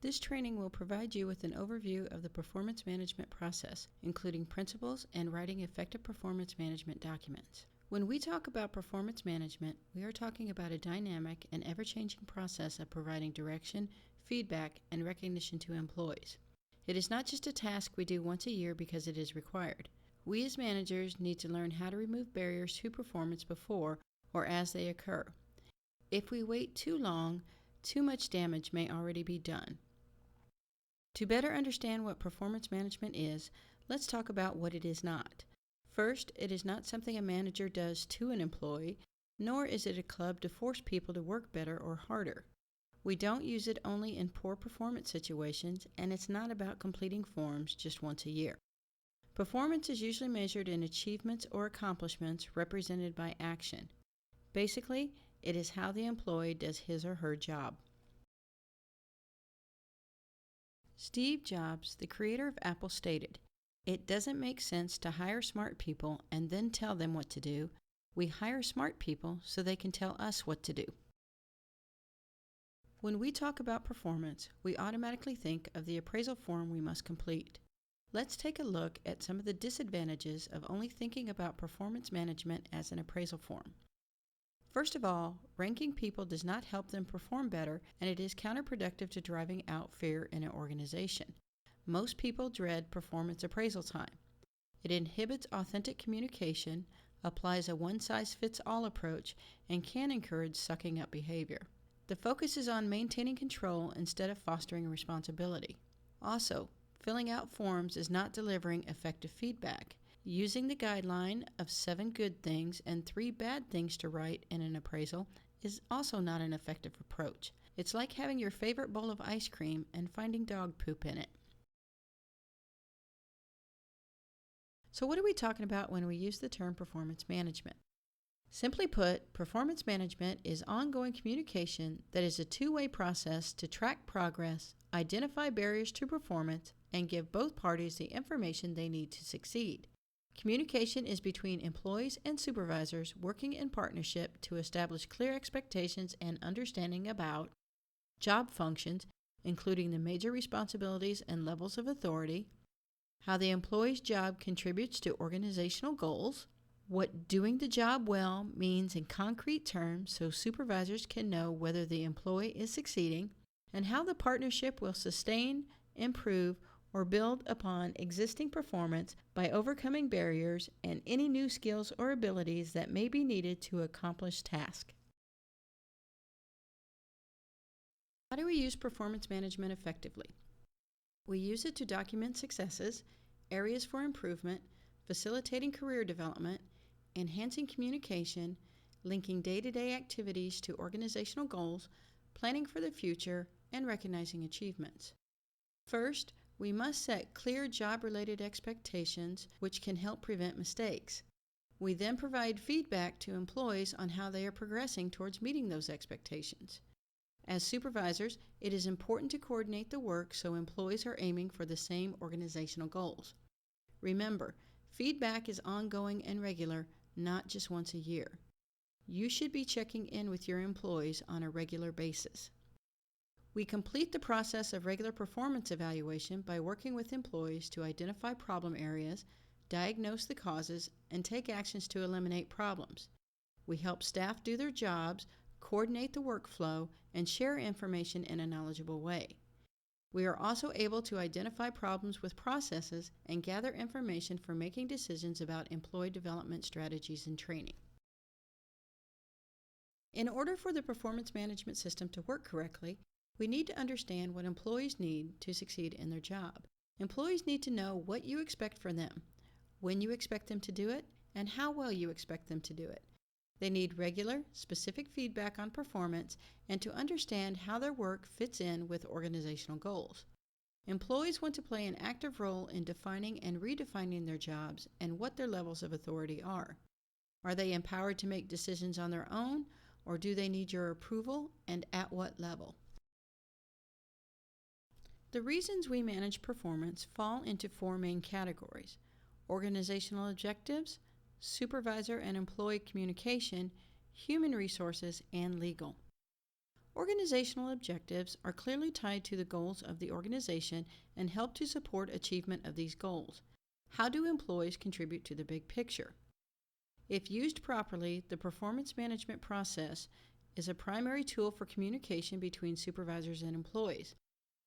This training will provide you with an overview of the performance management process, including principles and writing effective performance management documents. When we talk about performance management, we are talking about a dynamic and ever-changing process of providing direction, feedback, and recognition to employees. It is not just a task we do once a year because it is required. We as managers need to learn how to remove barriers to performance before or as they occur. If we wait too long, too much damage may already be done. To better understand what performance management is, let's talk about what it is not. First, it is not something a manager does to an employee, nor is it a club to force people to work better or harder. We don't use it only in poor performance situations, and it's not about completing forms just once a year. Performance is usually measured in achievements or accomplishments represented by action. Basically, it is how the employee does his or her job. Steve Jobs, the creator of Apple, stated, "It doesn't make sense to hire smart people and then tell them what to do. We hire smart people so they can tell us what to do." When we talk about performance, we automatically think of the appraisal form we must complete. Let's take a look at some of the disadvantages of only thinking about performance management as an appraisal form. First of all, ranking people does not help them perform better, and it is counterproductive to driving out fear in an organization. Most people dread performance appraisal time. It inhibits authentic communication, applies a one-size-fits-all approach, and can encourage sucking up behavior. The focus is on maintaining control instead of fostering responsibility. Also, filling out forms is not delivering effective feedback. Using the guideline of 7 good things and 3 bad things to write in an appraisal is also not an effective approach. It's like having your favorite bowl of ice cream and finding dog poop in it. So what are we talking about when we use the term performance management? Simply put, performance management is ongoing communication that is a two-way process to track progress, identify barriers to performance, and give both parties the information they need to succeed. Communication is between employees and supervisors working in partnership to establish clear expectations and understanding about job functions, including the major responsibilities and levels of authority, how the employee's job contributes to organizational goals, what doing the job well means in concrete terms so supervisors can know whether the employee is succeeding, and how the partnership will sustain, improve, or build upon existing performance by overcoming barriers and any new skills or abilities that may be needed to accomplish tasks. How do we use performance management effectively? We use it to document successes, areas for improvement, facilitating career development, enhancing communication, linking day-to-day activities to organizational goals, planning for the future, and recognizing achievements. First, we must set clear job-related expectations which can help prevent mistakes. We then provide feedback to employees on how they are progressing towards meeting those expectations. As supervisors, it is important to coordinate the work so employees are aiming for the same organizational goals. Remember, feedback is ongoing and regular, not just once a year. You should be checking in with your employees on a regular basis. We complete the process of regular performance evaluation by working with employees to identify problem areas, diagnose the causes, and take actions to eliminate problems. We help staff do their jobs, coordinate the workflow, and share information in a knowledgeable way. We are also able to identify problems with processes and gather information for making decisions about employee development strategies and training. In order for the performance management system to work correctly, we need to understand what employees need to succeed in their job. Employees need to know what you expect from them, when you expect them to do it, and how well you expect them to do it. They need regular, specific feedback on performance and to understand how their work fits in with organizational goals. Employees want to play an active role in defining and redefining their jobs and what their levels of authority are. Are they empowered to make decisions on their own, or do they need your approval, and at what level? The reasons we manage performance fall into 4 main categories: organizational objectives, supervisor and employee communication, human resources, and legal. Organizational objectives are clearly tied to the goals of the organization and help to support achievement of these goals. How do employees contribute to the big picture? If used properly, the performance management process is a primary tool for communication between supervisors and employees.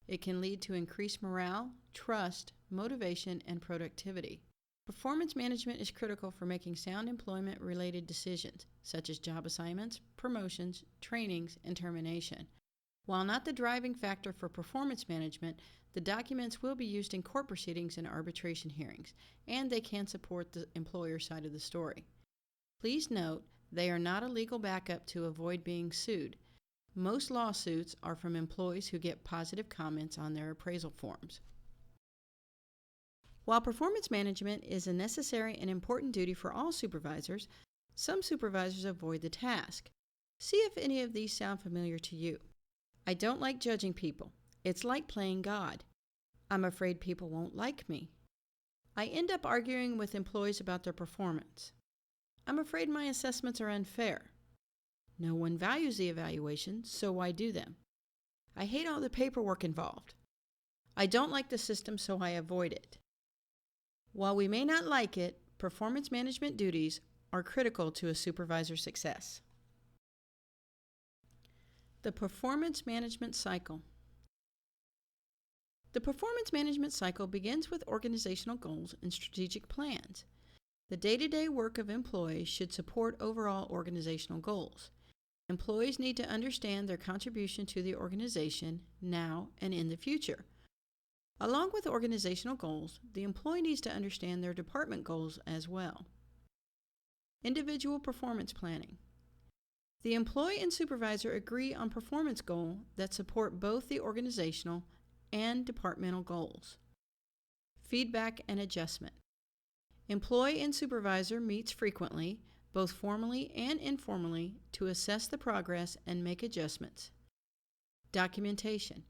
It can lead to increased morale, trust, motivation, and productivity. Performance management is critical for making sound employment-related decisions, such as job assignments, promotions, trainings, and termination. While not the driving factor for performance management, the documents will be used in court proceedings and arbitration hearings, and they can support the employer side of the story. Please note, they are not a legal backup to avoid being sued. Most lawsuits are from employees who get positive comments on their appraisal forms. While performance management is a necessary and important duty for all supervisors, some supervisors avoid the task. See if any of these sound familiar to you. I don't like judging people. It's like playing God. I'm afraid people won't like me. I end up arguing with employees about their performance. I'm afraid my assessments are unfair. No one values the evaluation, so why do them? I hate all the paperwork involved. I don't like the system, so I avoid it. While we may not like it, performance management duties are critical to a supervisor's success. The performance management cycle. The performance management cycle begins with organizational goals and strategic plans. The day-to-day work of employees should support overall organizational goals. Employees need to understand their contribution to the organization now and in the future. Along with organizational goals, the employee needs to understand their department goals as well. Individual performance planning. The employee and supervisor agree on performance goals that support both the organizational and departmental goals. Feedback and adjustment. Employee and supervisor meets frequently, both formally and informally, to assess the progress and make adjustments. Documentation.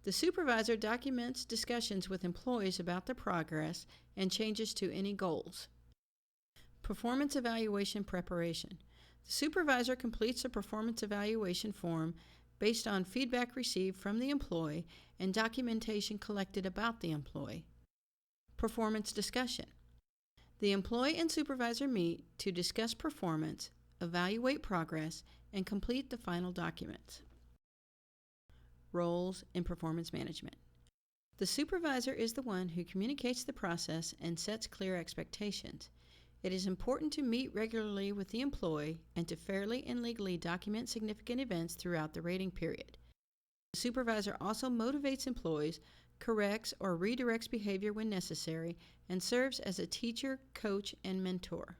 The supervisor documents discussions with employees about the progress and changes to any goals. Performance evaluation preparation. The supervisor completes a performance evaluation form based on feedback received from the employee and documentation collected about the employee. Performance discussion. The employee and supervisor meet to discuss performance, evaluate progress, and complete the final documents. Roles in performance management. The supervisor is the one who communicates the process and sets clear expectations. It is important to meet regularly with the employee and to fairly and legally document significant events throughout the rating period. The supervisor also motivates employees, corrects or redirects behavior when necessary, and serves as a teacher, coach, and mentor.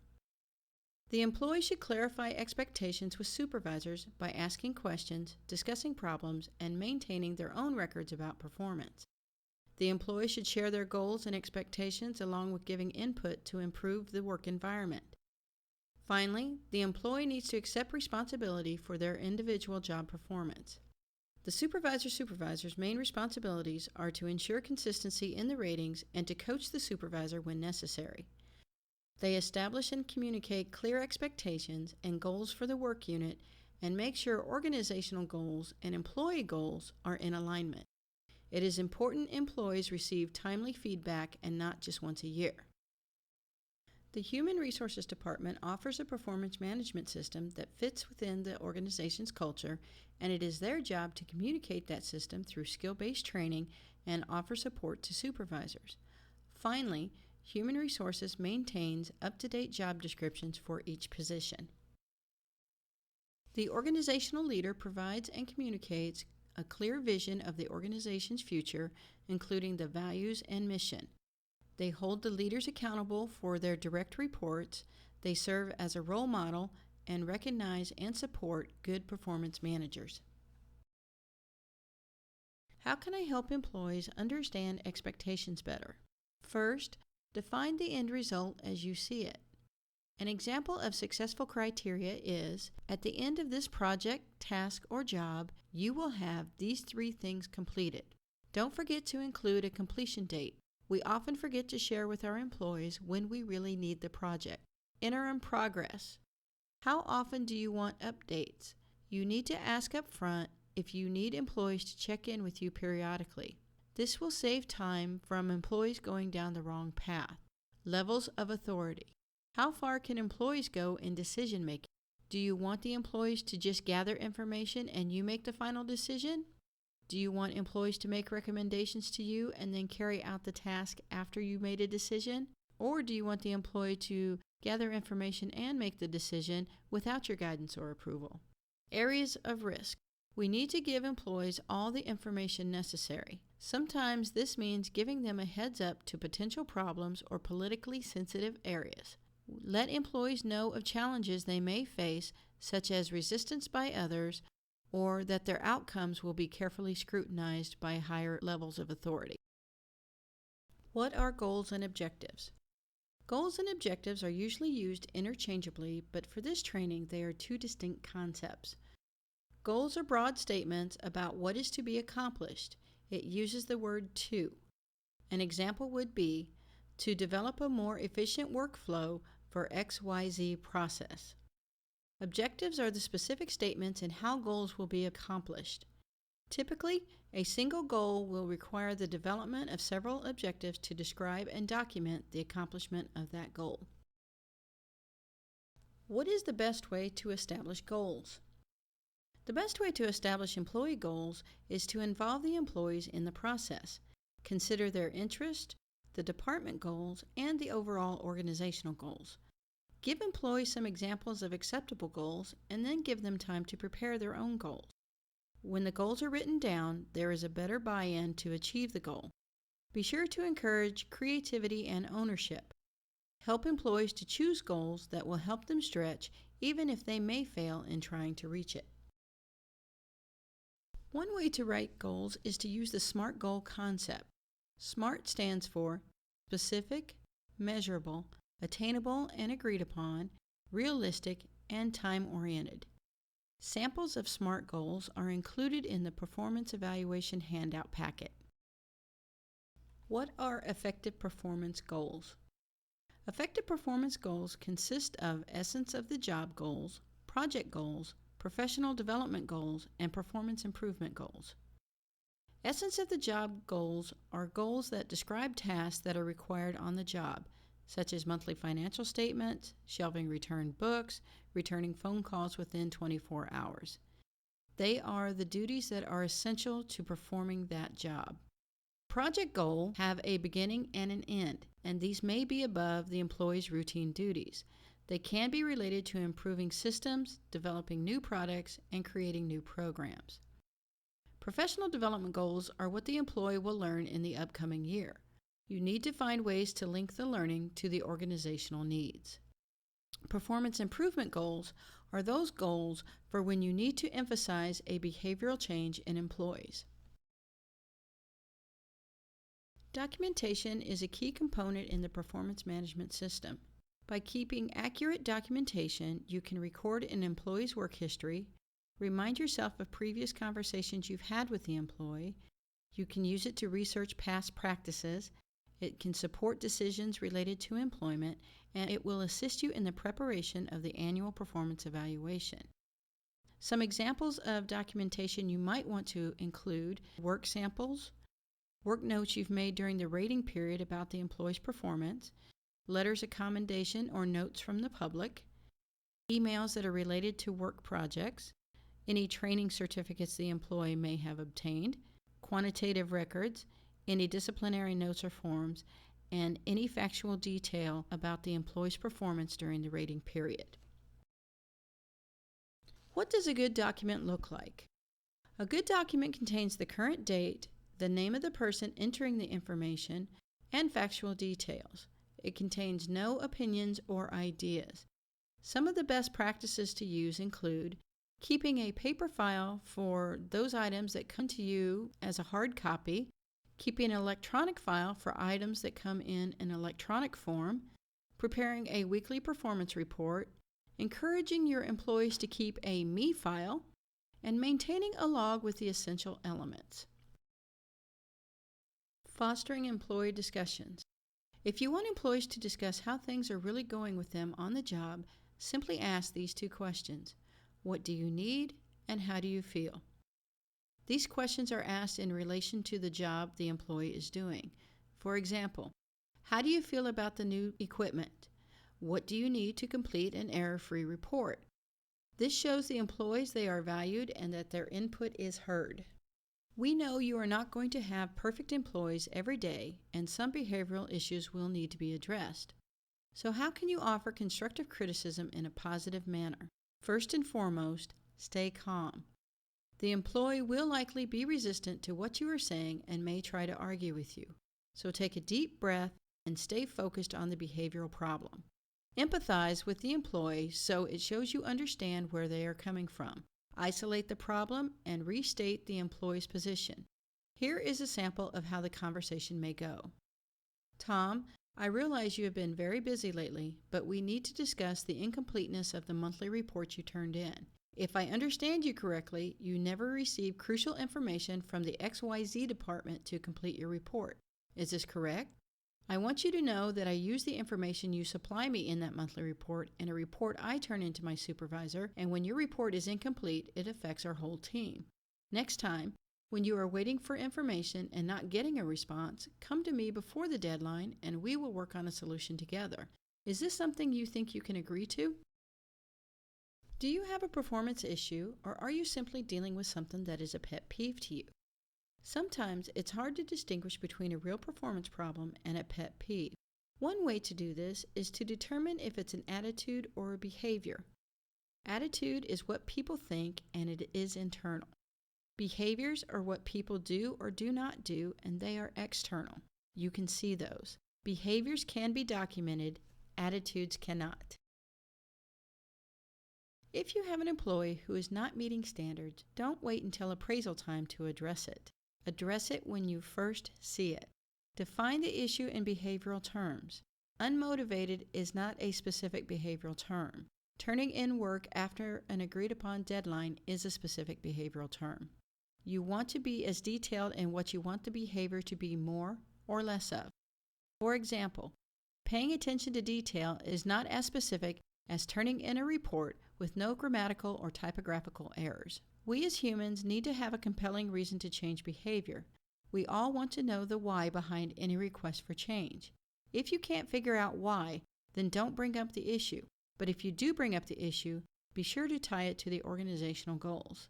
The employee should clarify expectations with supervisors by asking questions, discussing problems, and maintaining their own records about performance. The employee should share their goals and expectations along with giving input to improve the work environment. Finally, the employee needs to accept responsibility for their individual job performance. The supervisor's main responsibilities are to ensure consistency in the ratings and to coach the supervisor when necessary. They establish and communicate clear expectations and goals for the work unit and make sure organizational goals and employee goals are in alignment. It is important employees receive timely feedback and not just once a year. The Human Resources Department offers a performance management system that fits within the organization's culture, and it is their job to communicate that system through skill-based training and offer support to supervisors. Finally, Human Resources maintains up-to-date job descriptions for each position. The organizational leader provides and communicates a clear vision of the organization's future, including the values and mission. They hold the leaders accountable for their direct reports, they serve as a role model, and recognize and support good performance managers. How can I help employees understand expectations better? First, define the end result as you see it. An example of successful criteria is, at the end of this project, task, or job, you will have these 3 things completed. Don't forget to include a completion date. We often forget to share with our employees when we really need the project. Interim progress. How often do you want updates? You need to ask up front if you need employees to check in with you periodically. This will save time from employees going down the wrong path. Levels of authority. How far can employees go in decision making? Do you want the employees to just gather information and you make the final decision? Do you want employees to make recommendations to you and then carry out the task after you made a decision? Or do you want the employee to gather information and make the decision without your guidance or approval? Areas of risk. We need to give employees all the information necessary. Sometimes this means giving them a heads up to potential problems or politically sensitive areas. Let employees know of challenges they may face, such as resistance by others, or that their outcomes will be carefully scrutinized by higher levels of authority. What are goals and objectives? Goals and objectives are usually used interchangeably, but for this training they are two distinct concepts. Goals are broad statements about what is to be accomplished. It uses the word to. An example would be to develop a more efficient workflow for XYZ process. Objectives are the specific statements and how goals will be accomplished. Typically, a single goal will require the development of several objectives to describe and document the accomplishment of that goal. What is the best way to establish goals? The best way to establish employee goals is to involve the employees in the process. Consider their interest, the department goals, and the overall organizational goals. Give employees some examples of acceptable goals and then give them time to prepare their own goals. When the goals are written down, there is a better buy-in to achieve the goal. Be sure to encourage creativity and ownership. Help employees to choose goals that will help them stretch even if they may fail in trying to reach it. One way to write goals is to use the SMART goal concept. SMART stands for specific, measurable, attainable and agreed upon, realistic, and time-oriented. Samples of SMART goals are included in the performance evaluation handout packet. What are effective performance goals? Effective performance goals consist of essence of the job goals, project goals, professional development goals, and performance improvement goals. Essence of the job goals are goals that describe tasks that are required on the job, such as monthly financial statements, shelving returned books, returning phone calls within 24 hours. They are the duties that are essential to performing that job. Project goals have a beginning and an end, and these may be above the employee's routine duties. They can be related to improving systems, developing new products, and creating new programs. Professional development goals are what the employee will learn in the upcoming year. You need to find ways to link the learning to the organizational needs. Performance improvement goals are those goals for when you need to emphasize a behavioral change in employees. Documentation is a key component in the performance management system. By keeping accurate documentation, you can record an employee's work history, remind yourself of previous conversations you've had with the employee. You can use it to research past practices. It can support decisions related to employment, and it will assist you in the preparation of the annual performance evaluation. Some examples of documentation you might want to include work samples, work notes you've made during the rating period about the employee's performance, letters of commendation or notes from the public, emails that are related to work projects, any training certificates the employee may have obtained, quantitative records, any disciplinary notes or forms, and any factual detail about the employee's performance during the rating period. What does a good document look like? A good document contains the current date, the name of the person entering the information, and factual details. It contains no opinions or ideas. Some of the best practices to use include keeping a paper file for those items that come to you as a hard copy, keeping an electronic file for items that come in an electronic form, preparing a weekly performance report, encouraging your employees to keep a me file, and maintaining a log with the essential elements. Fostering employee discussions. If you want employees to discuss how things are really going with them on the job, simply ask these two questions. What do you need and how do you feel? These questions are asked in relation to the job the employee is doing. For example, how do you feel about the new equipment? What do you need to complete an error-free report? This shows the employees they are valued and that their input is heard. We know you are not going to have perfect employees every day, and some behavioral issues will need to be addressed. So how can you offer constructive criticism in a positive manner? First and foremost, stay calm. The employee will likely be resistant to what you are saying and may try to argue with you. So take a deep breath and stay focused on the behavioral problem. Empathize with the employee so it shows you understand where they are coming from. Isolate the problem and restate the employee's position. Here is a sample of how the conversation may go. Tom, I realize you have been very busy lately, but we need to discuss the incompleteness of the monthly report you turned in. If I understand you correctly, you never received crucial information from the XYZ department to complete your report. Is this correct? I want you to know that I use the information you supply me in that monthly report in a report I turn into my supervisor, and when your report is incomplete, it affects our whole team. Next time, when you are waiting for information and not getting a response, come to me before the deadline and we will work on a solution together. Is this something you think you can agree to? Do you have a performance issue, or are you simply dealing with something that is a pet peeve to you? Sometimes it's hard to distinguish between a real performance problem and a pet peeve. One way to do this is to determine if it's an attitude or a behavior. Attitude is what people think, and it is internal. Behaviors are what people do or do not do, and they are external. You can see those. Behaviors can be documented, attitudes cannot. If you have an employee who is not meeting standards, don't wait until appraisal time to address it. Address it when you first see it. Define the issue in behavioral terms. Unmotivated is not a specific behavioral term. Turning in work after an agreed-upon deadline is a specific behavioral term. You want to be as detailed in what you want the behavior to be more or less of. For example, paying attention to detail is not as specific as turning in a report with no grammatical or typographical errors. We as humans need to have a compelling reason to change behavior. We all want to know the why behind any request for change. If you can't figure out why, then don't bring up the issue. But if you do bring up the issue, be sure to tie it to the organizational goals.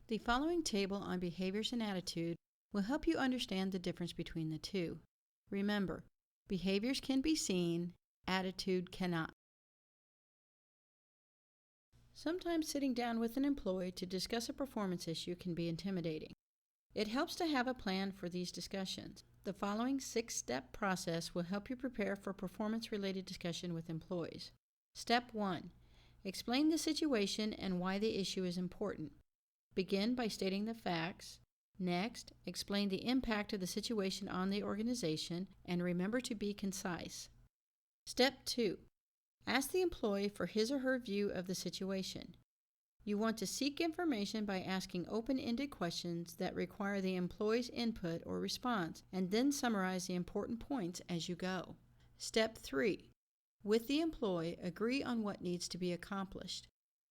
The following table on behaviors and attitude will help you understand the difference between the two. Remember, behaviors can be seen, attitude cannot. Sometimes sitting down with an employee to discuss a performance issue can be intimidating. It helps to have a plan for these discussions. The following 6-step process will help you prepare for performance-related discussion with employees. Step 1. Explain the situation and why the issue is important. Begin by stating the facts. Next, explain the impact of the situation on the organization, and remember to be concise. Step 2. Ask the employee for his or her view of the situation. You want to seek information by asking open-ended questions that require the employee's input or response, and then summarize the important points as you go. Step 3. With the employee, agree on what needs to be accomplished.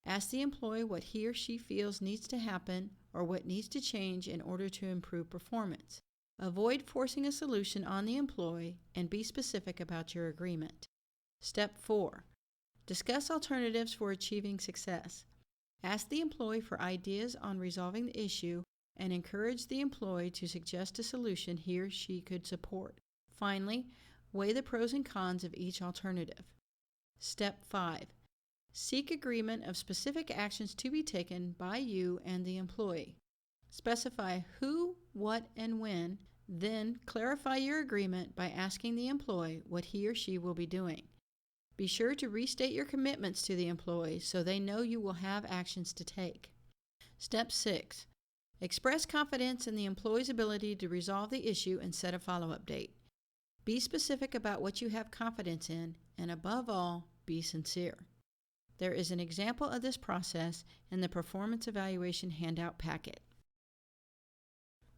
Ask the employee what he or she feels needs to happen or what needs to change in order to improve performance. Avoid forcing a solution on the employee and be specific about your agreement. Step 4. Discuss alternatives for achieving success. Ask the employee for ideas on resolving the issue and encourage the employee to suggest a solution he or she could support. Finally, weigh the pros and cons of each alternative. Step 5. Seek agreement of specific actions to be taken by you and the employee. Specify who, what, and when, then clarify your agreement by asking the employee what he or she will be doing. Be sure to restate your commitments to the employee so they know you will have actions to take. Step 6. Express confidence in the employee's ability to resolve the issue and set a follow-up date. Be specific about what you have confidence in, and above all, be sincere. There is an example of this process in the performance evaluation handout packet.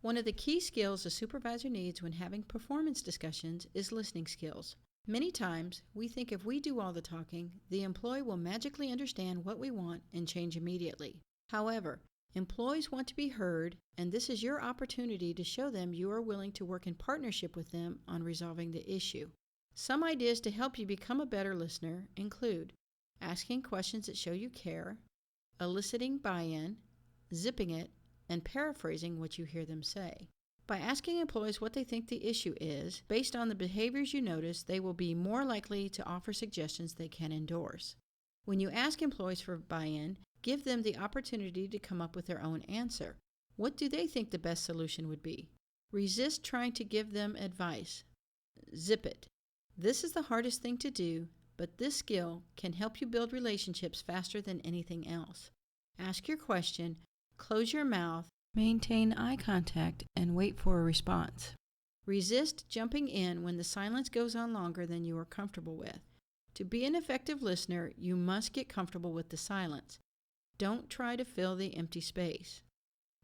One of the key skills a supervisor needs when having performance discussions is listening skills. Many times, we think if we do all the talking, the employee will magically understand what we want and change immediately. However, employees want to be heard, and this is your opportunity to show them you are willing to work in partnership with them on resolving the issue. Some ideas to help you become a better listener include asking questions that show you care, eliciting buy-in, zipping it, and paraphrasing what you hear them say. By asking employees what they think the issue is, based on the behaviors you notice, they will be more likely to offer suggestions they can endorse. When you ask employees for buy-in, give them the opportunity to come up with their own answer. What do they think the best solution would be? Resist trying to give them advice. Zip it. This is the hardest thing to do, but this skill can help you build relationships faster than anything else. Ask your question, close your mouth, maintain eye contact, and wait for a response. Resist jumping in when the silence goes on longer than you are comfortable with. To be an effective listener, you must get comfortable with the silence. Don't try to fill the empty space.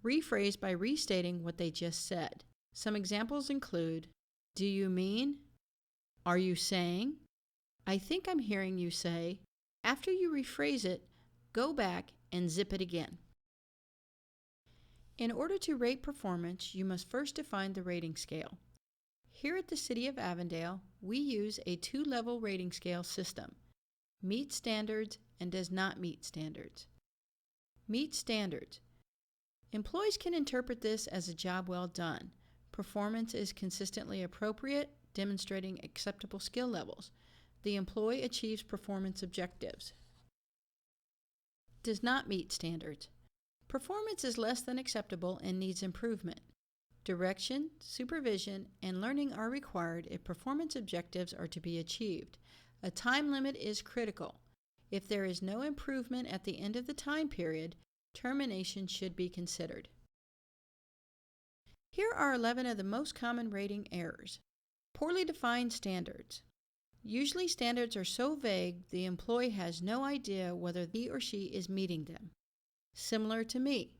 Rephrase by restating what they just said. Some examples include, do you mean? Are you saying? I think I'm hearing you say. After you rephrase it, go back and zip it again. In order to rate performance, you must first define the rating scale. Here at the City of Avondale, we use a 2-level rating scale system: meet standards and does not meet standards. Meet standards. Employees can interpret this as a job well done. Performance is consistently appropriate, demonstrating acceptable skill levels. The employee achieves performance objectives. Does not meet standards. Performance is less than acceptable and needs improvement. Direction, supervision, and learning are required if performance objectives are to be achieved. A time limit is critical. If there is no improvement at the end of the time period, termination should be considered. Here are 11 of the most common rating errors. Poorly defined standards. Usually standards are so vague the employee has no idea whether he or she is meeting them. Similar to me.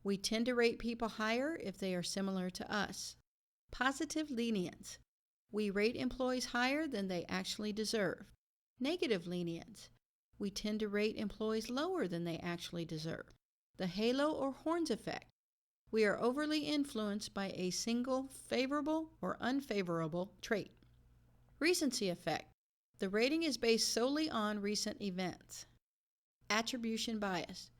We tend to rate people higher if they are similar to us. Positive lenience. We rate employees higher than they actually deserve. Negative lenience. We tend to rate employees lower than they actually deserve. The halo or horns effect. We are overly influenced by a single favorable or unfavorable trait. Recency effect. The rating is based solely on recent events. Attribution bias.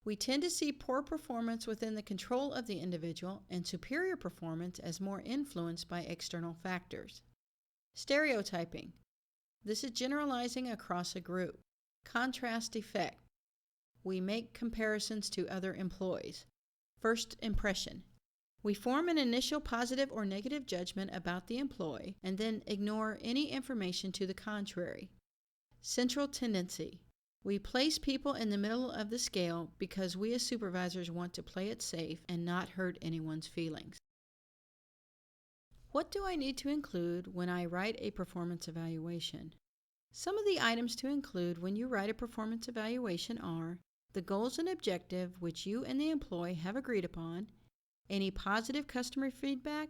We tend to see poor performance within the control of the individual and superior performance as more influenced by external factors. Stereotyping. This is generalizing across a group. Contrast effect. We make comparisons to other employees. First impression. We form an initial positive or negative judgment about the employee and then ignore any information to the contrary. Central tendency. We place people in the middle of the scale because we as supervisors want to play it safe and not hurt anyone's feelings. What do I need to include when I write a performance evaluation? Some of the items to include when you write a performance evaluation are the goals and objective which you and the employee have agreed upon, any positive customer feedback,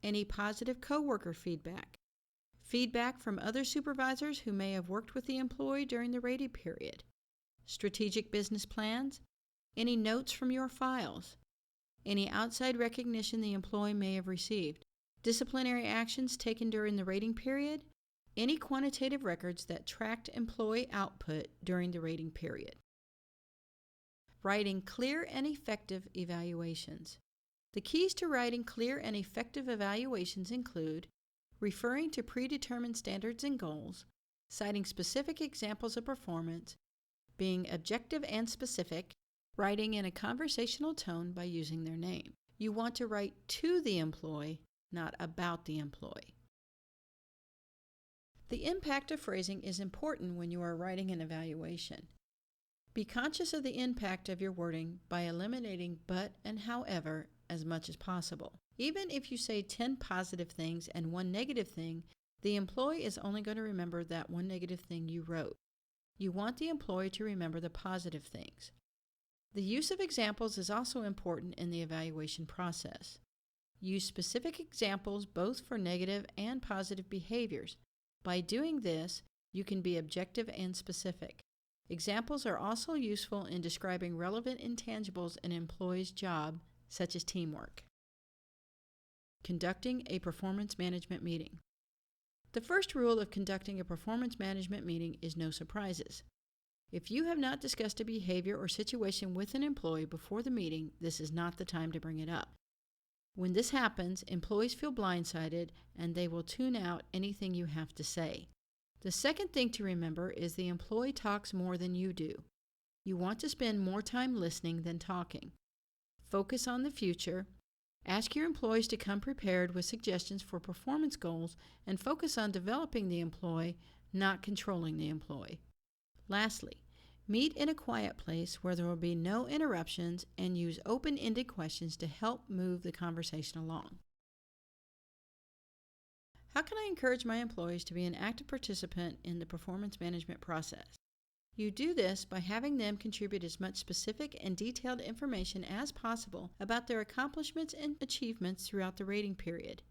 any positive coworker feedback, feedback from other supervisors who may have worked with the employee during the rating period, strategic business plans, any notes from your files, any outside recognition the employee may have received, disciplinary actions taken during the rating period, any quantitative records that tracked employee output during the rating period. Writing clear and effective evaluations. The keys to writing clear and effective evaluations include referring to predetermined standards and goals, citing specific examples of performance, being objective and specific, writing in a conversational tone by using their name. You want to write to the employee, not about the employee. The impact of phrasing is important when you are writing an evaluation. Be conscious of the impact of your wording by eliminating but and however as much as possible. Even if you say 10 positive things and 1 negative thing, the employee is only going to remember that 1 negative thing you wrote. You want the employee to remember the positive things. The use of examples is also important in the evaluation process. Use specific examples both for negative and positive behaviors. By doing this, you can be objective and specific. Examples are also useful in describing relevant intangibles in an employee's job, such as teamwork. Conducting a performance management meeting. The first rule of conducting a performance management meeting is no surprises. If you have not discussed a behavior or situation with an employee before the meeting, this is not the time to bring it up. When this happens, employees feel blindsided and they will tune out anything you have to say. The second thing to remember is the employee talks more than you do. You want to spend more time listening than talking. Focus on the future. Ask your employees to come prepared with suggestions for performance goals and focus on developing the employee, not controlling the employee. Lastly, meet in a quiet place where there will be no interruptions and use open-ended questions to help move the conversation along. How can I encourage my employees to be an active participant in the performance management process? You do this by having them contribute as much specific and detailed information as possible about their accomplishments and achievements throughout the rating period.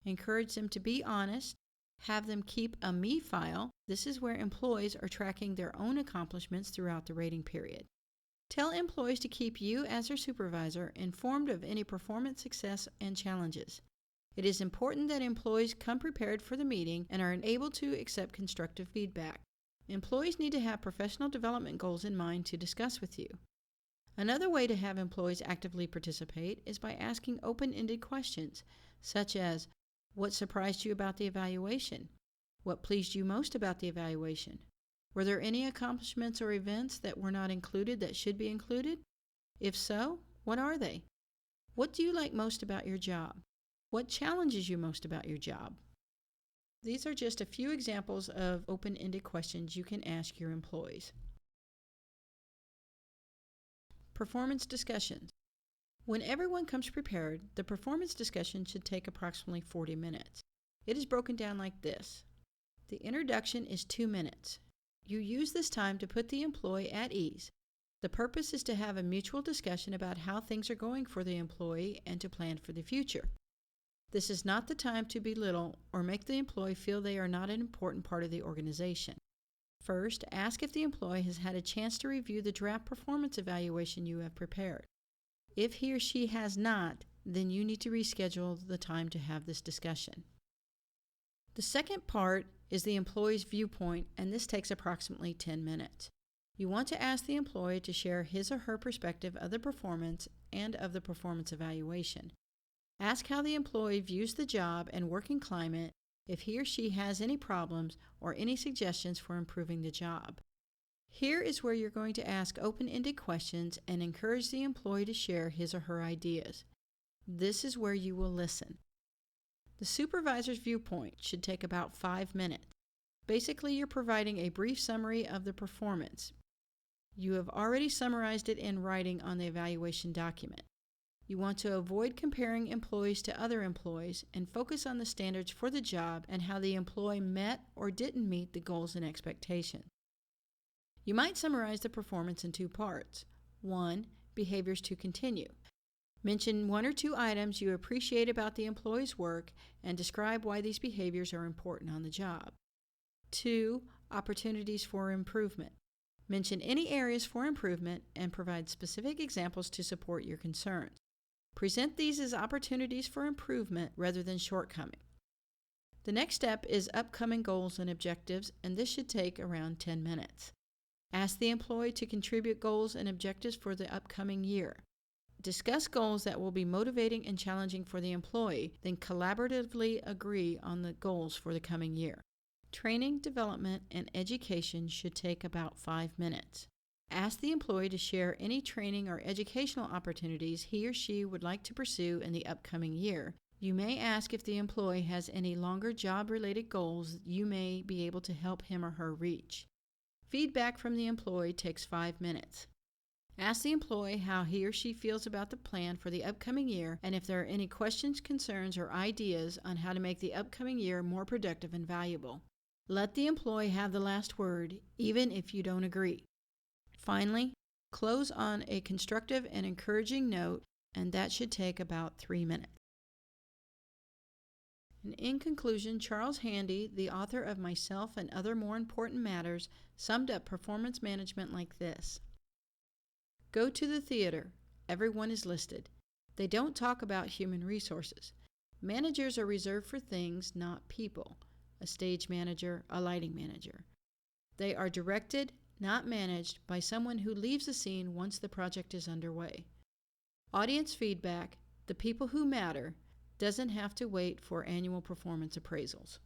Encourage them to be honest. Have them keep a me file. This is where employees are tracking their own accomplishments throughout the rating period. Tell employees to keep you as their supervisor informed of any performance success and challenges. It is important that employees come prepared for the meeting and are able to accept constructive feedback. Employees need to have professional development goals in mind to discuss with you. Another way to have employees actively participate is by asking open-ended questions, such as, what surprised you about the evaluation? What pleased you most about the evaluation? Were there any accomplishments or events that were not included that should be included? If so, what are they? What do you like most about your job? What challenges you most about your job? These are just a few examples of open-ended questions you can ask your employees. Performance discussions. When everyone comes prepared, the performance discussion should take approximately 40 minutes. It is broken down like this. The introduction is 2 minutes. You use this time to put the employee at ease. The purpose is to have a mutual discussion about how things are going for the employee and to plan for the future. This is not the time to belittle or make the employee feel they are not an important part of the organization. First, ask if the employee has had a chance to review the draft performance evaluation you have prepared. If he or she has not, then you need to reschedule the time to have this discussion. The second part is the employee's viewpoint, and this takes approximately 10 minutes. You want to ask the employee to share his or her perspective of the performance and of the performance evaluation. Ask how the employee views the job and working climate, if he or she has any problems or any suggestions for improving the job. Here is where you're going to ask open-ended questions and encourage the employee to share his or her ideas. This is where you will listen. The supervisor's viewpoint should take about 5 minutes. Basically, you're providing a brief summary of the performance. You have already summarized it in writing on the evaluation document. You want to avoid comparing employees to other employees and focus on the standards for the job and how the employee met or didn't meet the goals and expectations. You might summarize the performance in 2 parts. 1. Behaviors to continue. Mention 1 or 2 items you appreciate about the employee's work and describe why these behaviors are important on the job. 2. Opportunities for improvement. Mention any areas for improvement and provide specific examples to support your concerns. Present these as opportunities for improvement rather than shortcomings. The next step is upcoming goals and objectives, and this should take around 10 minutes. Ask the employee to contribute goals and objectives for the upcoming year. Discuss goals that will be motivating and challenging for the employee, then collaboratively agree on the goals for the coming year. Training, development, and education should take about 5 minutes. Ask the employee to share any training or educational opportunities he or she would like to pursue in the upcoming year. You may ask if the employee has any longer job-related goals you may be able to help him or her reach. Feedback from the employee takes 5 minutes. Ask the employee how he or she feels about the plan for the upcoming year and if there are any questions, concerns, or ideas on how to make the upcoming year more productive and valuable. Let the employee have the last word, even if you don't agree. Finally, close on a constructive and encouraging note, and that should take about 3 minutes. And in conclusion, Charles Handy, the author of Myself and Other More Important Matters, summed up performance management like this. Go to the theater. Everyone is listed. They don't talk about human resources. Managers are reserved for things, not people. A stage manager, a lighting manager. They are directed, not managed, by someone who leaves the scene once the project is underway. Audience feedback, the people who matter, doesn't have to wait for annual performance appraisals.